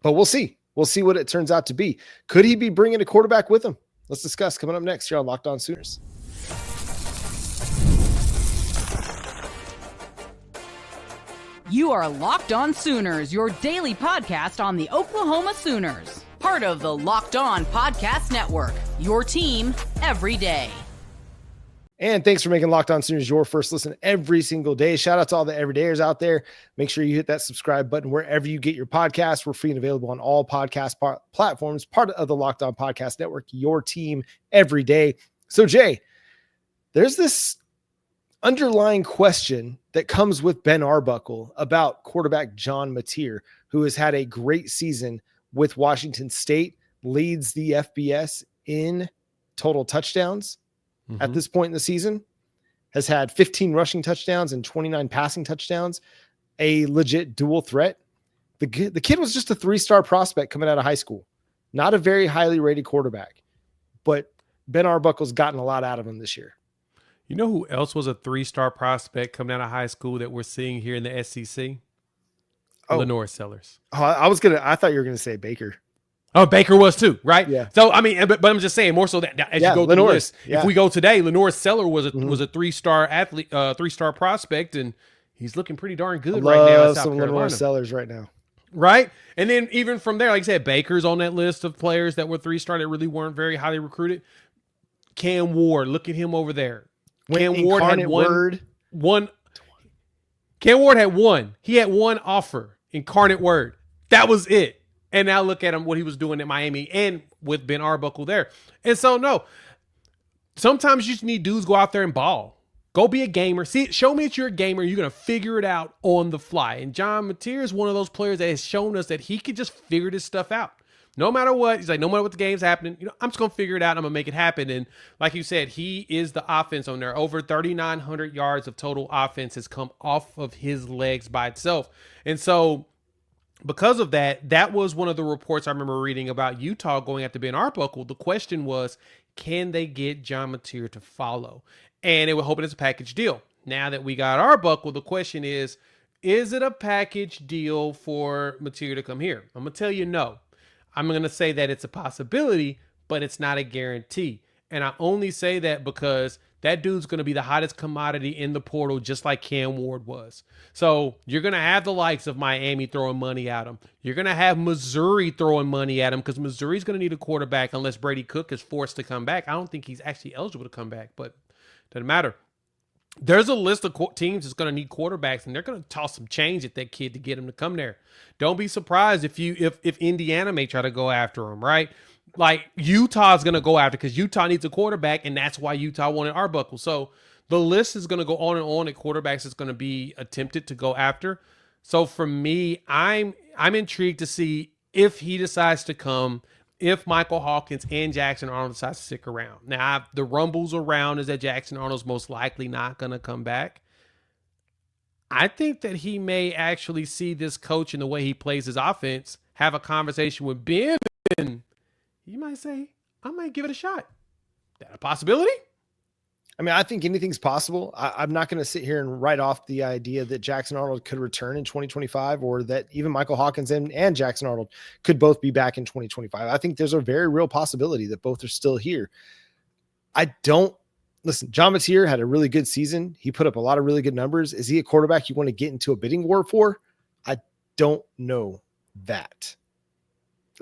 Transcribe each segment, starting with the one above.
but we'll see. We'll see what it turns out to be. Could he be bringing a quarterback with him? Let's discuss coming up next here on Locked On Sooners. You are Locked On Sooners, your daily podcast on the Oklahoma Sooners. Part of the Locked On Podcast Network, your team every day. And thanks for making Locked On Sooners your first listen every single day. Shout out to all the everydayers out there. Make sure you hit that subscribe button wherever you get your podcasts. We're free and available on all podcast platforms, part of the Locked On Podcast Network, your team every day. So, Jay, there's this underlying question that comes with Ben Arbuckle about quarterback John Mateer, who has had a great season with Washington State, leads the FBS in total touchdowns at this point in the season, has had 15 rushing touchdowns and 29 passing touchdowns, a legit dual threat. The kid was just a 3-star prospect coming out of high school, not a very highly rated quarterback, but Ben Arbuckle's gotten a lot out of him this year. You know who else was a 3-star prospect coming out of high school that we're seeing here in the SEC? Lenore Sellers. Oh, I thought you were going to say Baker. Oh, Baker was too, right? Yeah. So, I mean, but I'm just saying more so that as you go through the list, if we go today, Lenore Seller was a 3-star athlete, 3-star prospect, and he's looking pretty darn good right now in South Carolina. Lenore Sellers right now. Right? And then even from there, like I said, Baker's on that list of players that were 3-star that really weren't very highly recruited. Cam Ward, look at him over there. Cam Ward had one. Cam Ward had one. He had one offer, Incarnate Word. That was it. And now look at him, what he was doing at Miami and with Ben Arbuckle there. And so, no, sometimes you just need dudes go out there and ball. Go be a gamer. Show me that you're a gamer. You're going to figure it out on the fly. And John Mateer is one of those players that has shown us that he could just figure this stuff out. No matter what, he's like, no matter what the game's happening, I'm just going to figure it out. I'm going to make it happen. And like you said, he is the offense on there. Over 3,900 yards of total offense has come off of his legs by itself. And so because of that, that was one of the reports I remember reading about Utah going after Ben Arbuckle. The question was, can they get John Mateer to follow? And they were hoping it's a package deal. Now that we got Arbuckle, the question is it a package deal for Mateer to come here? I'm going to tell you no. I'm going to say that it's a possibility, but it's not a guarantee. And I only say that because that dude's going to be the hottest commodity in the portal, just like Cam Ward was. So you're going to have the likes of Miami throwing money at him. You're going to have Missouri throwing money at him because Missouri's going to need a quarterback unless Brady Cook is forced to come back. I don't think he's actually eligible to come back, but it doesn't matter. There's a list of teams that's going to need quarterbacks, and they're going to toss some change at that kid to get him to come there. Don't be surprised if Indiana may try to go after him, right? Like Utah's going to go after because Utah needs a quarterback, and that's why Utah wanted Arbuckle. So the list is going to go on and on at quarterbacks. It's going to be attempted to go after. So for me, I'm intrigued to see if he decides to come, if Michael Hawkins and Jackson Arnold decide to stick around. Now, the rumbles around is that Jackson Arnold's most likely not going to come back. I think that he may actually see this coach and the way he plays his offense, have a conversation with Ben, and he might say, I might give it a shot. Is that a possibility? I mean, I think anything's possible. I'm not going to sit here and write off the idea that Jackson Arnold could return in 2025 or that even Michael Hawkins and Jackson Arnold could both be back in 2025. I think there's a very real possibility that both are still here. John Mateer had a really good season. He put up a lot of really good numbers. Is he a quarterback you want to get into a bidding war for? I don't know that.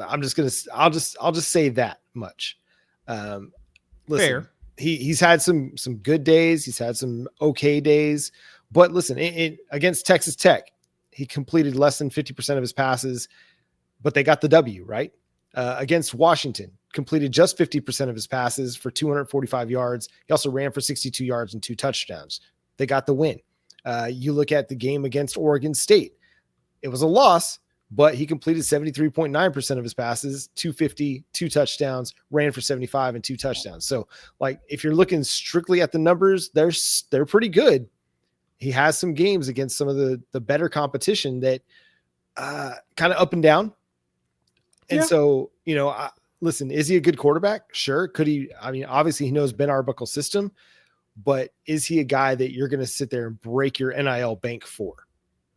I'll just say that much. Fair. He's had some good days. He's had some okay days, but listen, against Texas Tech, he completed less than 50% of his passes, but they got the W, right? Against Washington, completed just 50% of his passes for 245 yards. He also ran for 62 yards and 2 touchdowns. They got the win. You look at the game against Oregon State. It was a loss, but he completed 73.9% of his passes, 250, 2 touchdowns, ran for 75 and 2 touchdowns. So like, if you're looking strictly at the numbers, they're pretty good. He has some games against some of the better competition that kind of up and down. And so, listen, is he a good quarterback? Sure. Could he? I mean, obviously he knows Ben Arbuckle's system, but is he a guy that you're going to sit there and break your NIL bank for?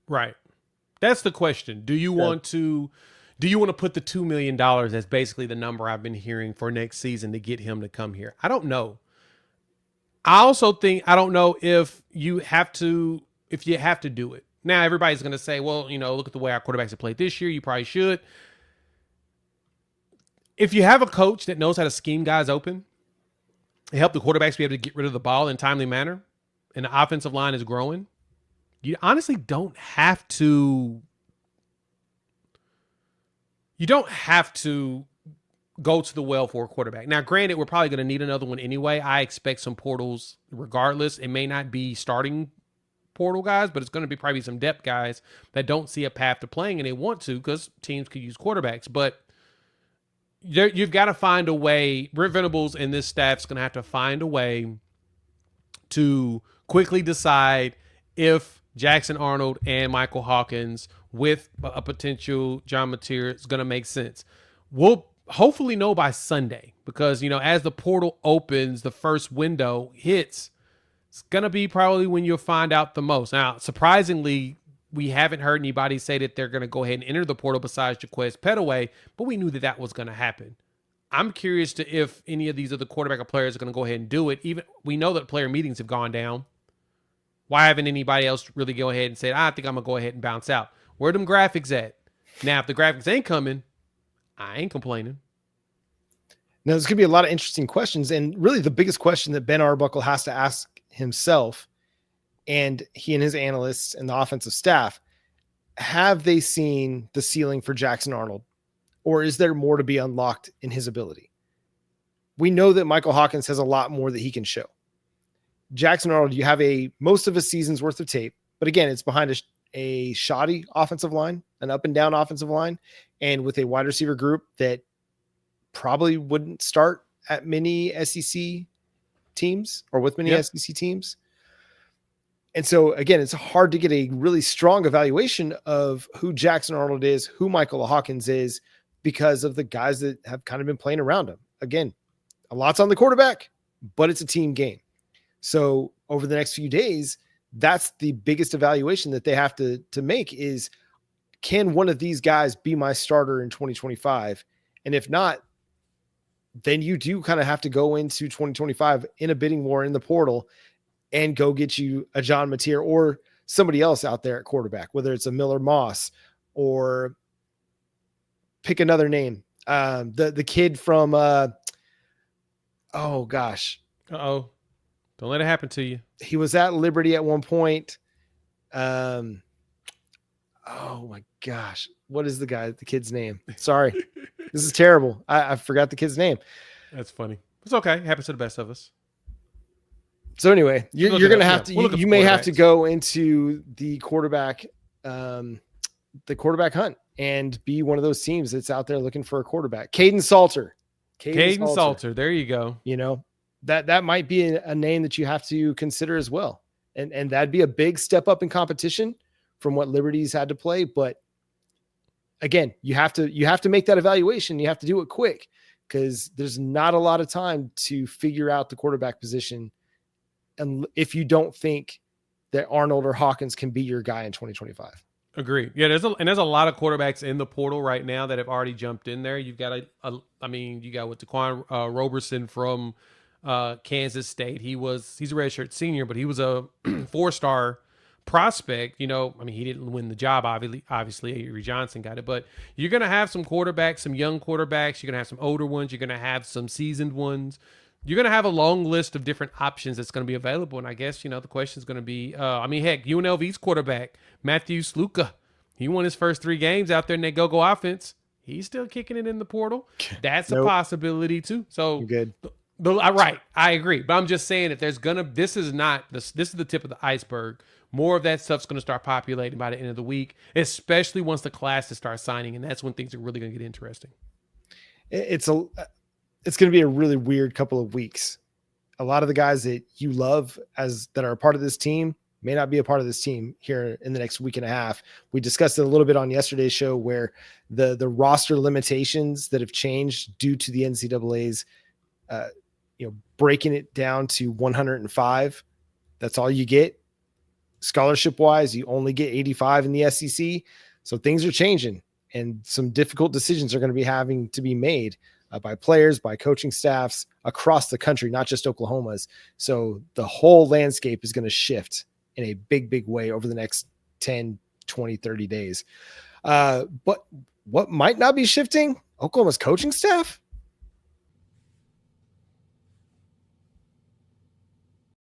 Right. That's the question. Do you want to Do you want to put the $2 million? That's basically the number I've been hearing for next season to get him to come here. I don't know. I also think, I don't know if you have to do it. Now, everybody's going to say, well, look at the way our quarterbacks have played this year. You probably should. If you have a coach that knows how to scheme guys open, help the quarterbacks be able to get rid of the ball in a timely manner, and the offensive line is growing, you honestly don't have to. You don't have to go to the well for a quarterback. Now, granted, we're probably going to need another one anyway. I expect some portals regardless. It may not be starting portal guys, but it's going to be probably some depth guys that don't see a path to playing, and they want to because teams could use quarterbacks. But you've got to find a way. Brent Venables and this staff's going to have to find a way to quickly decide if Jackson Arnold and Michael Hawkins with a potential John Mateer is going to make sense. We'll hopefully know by Sunday because, as the portal opens, the first window hits, it's going to be probably when you'll find out the most. Now, surprisingly, we haven't heard anybody say that they're going to go ahead and enter the portal besides Jaquez Petaway, but we knew that was going to happen. I'm curious to if any of these other quarterback players are going to go ahead and do it. Even we know that player meetings have gone down. Why haven't anybody else really go ahead and said, I think I'm going to go ahead and bounce out? Where them graphics at? Now, if the graphics ain't coming, I ain't complaining. Now, there's going to be a lot of interesting questions. And really the biggest question that Ben Arbuckle has to ask himself, and he and his analysts and the offensive staff, have they seen the ceiling for Jackson Arnold? Or is there more to be unlocked in his ability? We know that Michael Hawkins has a lot more that he can show. Jackson Arnold, you have most of a season's worth of tape, but again, it's behind a shoddy offensive line, an up and down offensive line, and with a wide receiver group that probably wouldn't start at many SEC teams or with many SEC teams. And so again, it's hard to get a really strong evaluation of who Jackson Arnold is, who Michael Hawkins is, because of the guys that have kind of been playing around him. Again, a lot's on the quarterback, but it's a team game. So over the next few days, that's the biggest evaluation that they have to make is, can one of these guys be my starter in 2025? And if not, then you do kind of have to go into 2025 in a bidding war in the portal and go get you a John Mateer or somebody else out there at quarterback, whether it's a Miller Moss or pick another name. The kid from, oh gosh. Uh-oh. Don't let it happen to you. He was at Liberty at one point. Oh my gosh. What is the kid's name? Sorry. This is terrible. I forgot the kid's name. That's funny. It's okay. It happens to the best of us. So anyway, you're going to have to, you may have to go into the quarterback hunt and be one of those teams that's out there looking for a quarterback. Caden Salter. There you go. That might be a name that you have to consider as well. And that'd be a big step up in competition from what Liberty's had to play. But again, you have to make that evaluation. You have to do it quick because there's not a lot of time to figure out the quarterback position. And if you don't think that Arnold or Hawkins can be your guy in 2025. Agree. Yeah, there's a lot of quarterbacks in the portal right now that have already jumped in there. You've got you got with Daquan Roberson from Kansas State. He's a redshirt senior, but he was a 4-star prospect. He didn't win the job. Obviously, Avery Johnson got it. But you're going to have some quarterbacks, some young quarterbacks. You're going to have some older ones. You're going to have some seasoned ones. You're going to have a long list of different options that's going to be available. And I guess, the question is going to be, heck, UNLV's quarterback, Matthew Sluka, he won his first 3 games out there in that go-go offense. He's still kicking it in the portal. That's a possibility too. So good. Right. I agree. But I'm just saying that this is the tip of the iceberg. More of that stuff's going to start populating by the end of the week, especially once the classes start signing. And that's when things are really going to get interesting. It's going to be a really weird couple of weeks. A lot of the guys that you love that are a part of this team may not be a part of this team here in the next week and a half. We discussed it a little bit on yesterday's show where the roster limitations that have changed due to the NCAA's, breaking it down to 105. That's all you get. Scholarship wise, you only get 85 in the SEC. So things are changing. and some difficult decisions are going to be having to be made by players, by coaching staffs across the country, not just Oklahoma's. So the whole landscape is going to shift in a big, big way over the next 10, 20, 30 days. But what might not be shifting? Oklahoma's coaching staff.